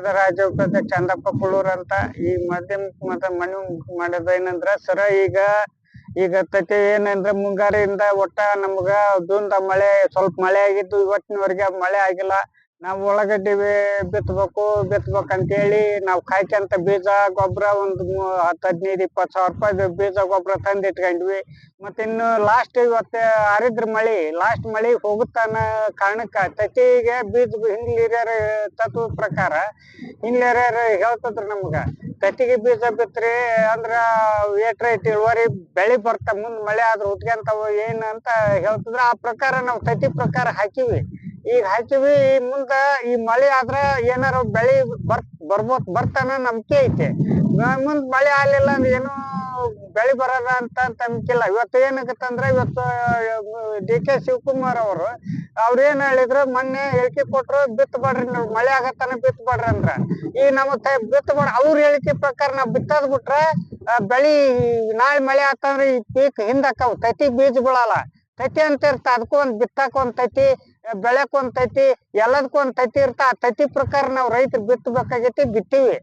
ಸಂಘದ ರಾಜ್ಯ ಉಪಾಧ್ಯಕ್ಷ ಚಂದಪ್ಪ ಕುಳೂರ್ ಅಂತ. ಈ ಮಾಧ್ಯಮ ಮನವಿ ಮಾಡೋದು ಏನಂದ್ರ ಸರ, ಈಗ ತತಿ ಏನಂದ್ರ ಮುಂಗಾರಿಯಿಂದ ಒಟ್ಟ ನಮ್ಗ ಮಳೆ ಸ್ವಲ್ಪ ಮಳೆ ಆಗಿದ್ದು ಇವತ್ತಿನವರೆಗೆ ಮಳೆ ಆಗಿಲ್ಲ. ನಾವು ಉಳ್ಳಾಗಡ್ಡಿ ಬಿತ್ತಬೇಕಂತೇಳಿ ನಾವು ಕಾಯ್ಕೊಂತ ಬೀಜ ಗೊಬ್ಬರ ಒಂದು 10-15-20 ಸಾವಿರ ರೂಪಾಯಿ ಬೀಜ ಗೊಬ್ಬರ ತಂದ್ ಇಟ್ಕೊಂಡ್ವಿ. ಮತ್ತೆ ಇನ್ನು ಲಾಸ್ಟ್ ಇವತ್ತು ಹರಿದ್ರ ಲಾಸ್ಟ್ ಮಳಿ ಹೋಗುತ್ತಾನ ಕಾರಣಕ್ಕ ತತಿಗೆ ಬೀಜ ಹಿರಿಯರ ತತ್ವ ಪ್ರಕಾರ ಹಿರಿಯರ ಹೇಳ್ತದ್ರ ನಮ್ಗ ತತಿಗೆ ಬೀಜ ಬಿತ್ರಿ ಅಂದ್ರ ಏಟ್ ಇಳುವರಿ ಬೆಳಿ ಬರ್ತ ಮುಂದ್ ಮಳೆ ಆದ್ರ ಉಟ್ಕೊಂತಾವ ಏನ್ ಅಂತ ಹೇಳ್ತಿದ್ರ. ಆ ಪ್ರಕಾರ ನಾವು ತತಿ ಪ್ರಕಾರ ಹಾಕಿವಿ. ಈಗ ಹಾಕಿವಿ, ಮುಂದ ಈ ಮಳಿ ಆದ್ರ ಏನಾರ ಬೆಳಿ ಬರ್ತಾನ ನಂಬಿಕೆ ಐತೆ. ಮುಂದ್ ಮಳೆ ಆಗ್ಲಿಲ್ಲ ಅಂದ್ರೆ ಏನು ಬೆಳಿ ಬರದ ಅಂತ ನಂಬಿಕಿಲ್ಲ. ಇವತ್ತು ಏನಾಗತ್ತಂದ್ರ, ಇವತ್ತು DK ಶಿವಕುಮಾರ್ ಅವ್ರ ಏನ್ ಹೇಳಿದ್ರು, ಮೊನ್ನೆ ಹೇಳಿಕೆ ಕೊಟ್ರು, ಬಿತ್ತಬೇಡ್ರಿ ನೀವು, ಮಳೆ ಆಗತ್ತಾನ ಬಿತ್ತಬೇಡ್ರಿ ಅಂದ್ರ. ಈಗ ನಮಗ್ ಬಿತ್ತಬೇಡ ಅವ್ರ ಹೇಳಿಕೆ ಪ್ರಕಾರ ನಾವ್ ಬಿತ್ತದ್ ಬಿಟ್ರ ಬೆಳಿ ನಾಳೆ ಮಳೆ ಆತಂದ್ರ ಈ ಪೀಕ್ ಹಿಂದಕ್ಕಾವ್, ತತಿ ಬೀಜ ಬೀಳಲ್ಲ. ತತಿ ಅಂತ ಇರ್ತ, ಅದಕ್ಕೂ ಒಂದ್ ಬಿತ್ತಾಕ ಒಂದ್ ತತಿ, ಬೆಳೆಕ್ ಒಂದ್ ತತಿ, ಎಲ್ಲದಕ್ಕೂ ಒಂದ್ ತತಿ ಇರ್ತ. ಆ ತತಿ ಪ್ರಕಾರ ನಾವ್ ರೈತರು ಬಿತ್ತಬೇಕಾಗೈತಿ, ಬಿತ್ತೀವಿ.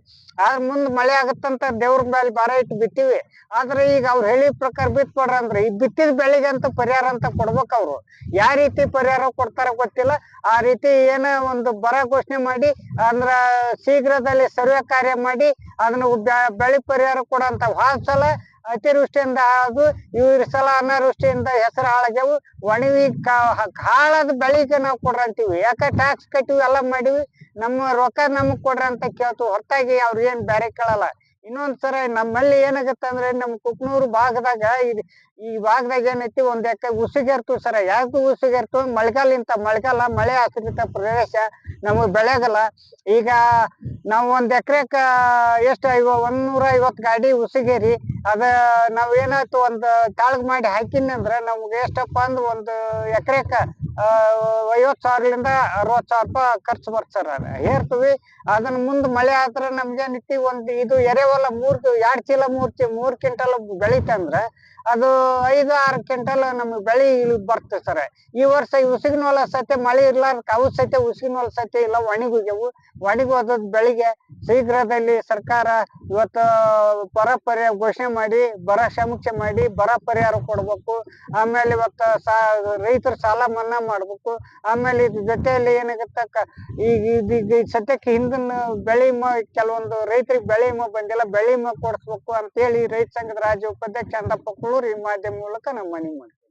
ಆದ್ರ ಮುಂದ್ ಮಳೆ ಆಗತ್ತಂತ ದೇವ್ರ ಮೇಲೆ ಭಾರ ಇಟ್ಟು ಬಿತ್ತೀವಿ. ಆದ್ರೆ ಈಗ ಅವ್ರು ಹೇಳಿ ಪ್ರಕಾರ ಬಿತ್ತಬೇಡ್ರಿ ಅಂದ್ರೆ ಈ ಬಿತ್ತಿದ ಬೆಳಿಗಂತ ಪರಿಹಾರ ಅಂತ ಕೊಡ್ಬೇಕ್. ಅವ್ರು ಯಾವ ರೀತಿ ಪರಿಹಾರ ಕೊಡ್ತಾರ ಗೊತ್ತಿಲ್ಲ. ಆ ರೀತಿ ಏನ ಒಂದು ಬರ ಘೋಷಣೆ ಮಾಡಿ ಅಂದ್ರ ಶೀಘ್ರದಲ್ಲಿ ಸರ್ವೆ ಕಾರ್ಯ ಮಾಡಿ ಅದನ್ನ ಬೆಳಿ ಪರಿಹಾರ ಕೊಡಂತ. ಸಲ ಅತಿವೃಷ್ಟಿಯಿಂದ ಹಾಗೂ ಇವ್ರ ಸಲ ಅನಾವೃಷ್ಟಿಯಿಂದ ಹೆಸರು ಹಾಳಾಗ್ಯಾವು. ಒಣವಿ ಹಾಳಾದ ಬೆಳಿಗ್ಗೆ ನಾವು ಕೊಡ್ರಂತೀವಿ. ಯಾಕ ಟ್ಯಾಕ್ಸ್ ಕಟ್ಟಿವಿ, ಎಲ್ಲ ಮಾಡಿವಿ, ನಮ್ಮ ರೊಕ್ಕ ನಮಗ್ ಕೊಡ್ರಿ ಅಂತ ಕೇಳ್ತೀವಿ, ಹೊರತಾಗಿ ಅವ್ರ ಏನ್ ಬ್ಯಾರೆ ಕೇಳಲ್ಲ. ಇನ್ನೊಂದ್ಸರ ನಮ್ಮಲ್ಲಿ ಏನಾಗತ್ತ ಅಂದ್ರೆ, ನಮ್ ಕುಕ್ನೂರು ಭಾಗದಾಗ ಈ ಭಾಗದಾಗ ಏನೈತಿ, ಒಂದ್ ಉಸಿಗೆರ್ತು ಸರ. ಯಾಕೆ ಉಸಿಗೆರ್ತು? ಮಳೆಗಾಲ ಮಳೆ ಆಶ್ರಿತ ಪ್ರದೇಶ, ನಮಗ್ ಬೆಳೆಗಲ್ಲ. ಈಗ ನಾವ್ ಒಂದ್ ಎಕರೆಕ ಎಷ್ಟ 150 ಗಾಡಿ ಉಸಿಗೇರಿ ಅದ ನಾವ್ ಏನಾಯ್ತು ಒಂದ್ ತಾಳ್ಗ್ ಮಾಡಿ ಹಾಕಿನಂದ್ರ ನಮ್ಗೆ ಎಷ್ಟಪ್ಪ ಅಂದ್ರ ಒಂದ್ ಎಕರೆಕ 50,000ರಿಂದ 60,000 ರೂಪಾಯಿ ಖರ್ಚು ಬರ್ತಾರ. ಹೇರ್ತೀವಿ. ಅದನ್ನ ಮುಂದ್ ಮಳೆ ಆದ್ರ ನಮ್ಗೇನಿತಿ, ಒಂದ್ ಇದು ಎರೆಹೊಲ 2 ಚೀಲ 3 ಕ್ವಿಂಟಲ್ ಬೆಳಿತಂದ್ರ ಅದು 5-6 ಕ್ವಿಂಟಲ್ ನಮ್ಗ್ ಬೆಳಿ ಬರ್ತದೆ ಸರ್. ಈ ವರ್ಷ ಉಸಿಗಿನ ಹೊಲ ಸತ್ಯ ಮಳೆ ಇರ್ಲಾರ್ದಕ್ಕ ಅವು ಸತ್ಯ ಉಸಿಗಿನ ಹೊಲ ಸತ್ಯ ಇಲ್ಲ, ಒಣಗೋಗ್ಯವು. ಒಣಗೋದ ಬೆಳಿಗ್ಗೆ ಶೀಘ್ರದಲ್ಲಿ ಸರ್ಕಾರ ಇವತ್ತು ಪರಿಹಾರ ಘೋಷಣೆ ಮಾಡಿ, ಬರ ಸಮೀಕ್ಷೆ ಮಾಡಿ ಬರ ಪರಿಹಾರ ಕೊಡ್ಬೇಕು. ಆಮೇಲೆ ಇವತ್ತು ರೈತರ ಸಾಲ ಮನ್ನಾ ಮಾಡ್ಬೇಕು. ಆಮೇಲೆ ಇದ್ರ ಜೊತೆಯಲ್ಲಿ ಏನಾಗತ್ತ, ಈಗ ಸದ್ಯಕ್ಕೆ ಹಿಂದಿನ ಬೆಳೆ ಕೆಲವೊಂದು ರೈತರಿಗೆ ಬೆಳೆ ವಿಮೆ ಬಂದಿಲ್ಲ, ಬೆಳೆ ವಿಮೆ ಕೊಡಿಸ್ಬೇಕು ಅಂತ ಹೇಳಿ ರೈತ ಸಂಘದ ರಾಜ್ಯ ಉಪಾಧ್ಯಕ್ಷ ಚಂದಪ್ಪ ಕುಳೂರ್ ಈ ಮಾಧ್ಯಮ ಮೂಲಕ ನಾವು ಮನವಿ ಮಾಡ್ತೀವಿ.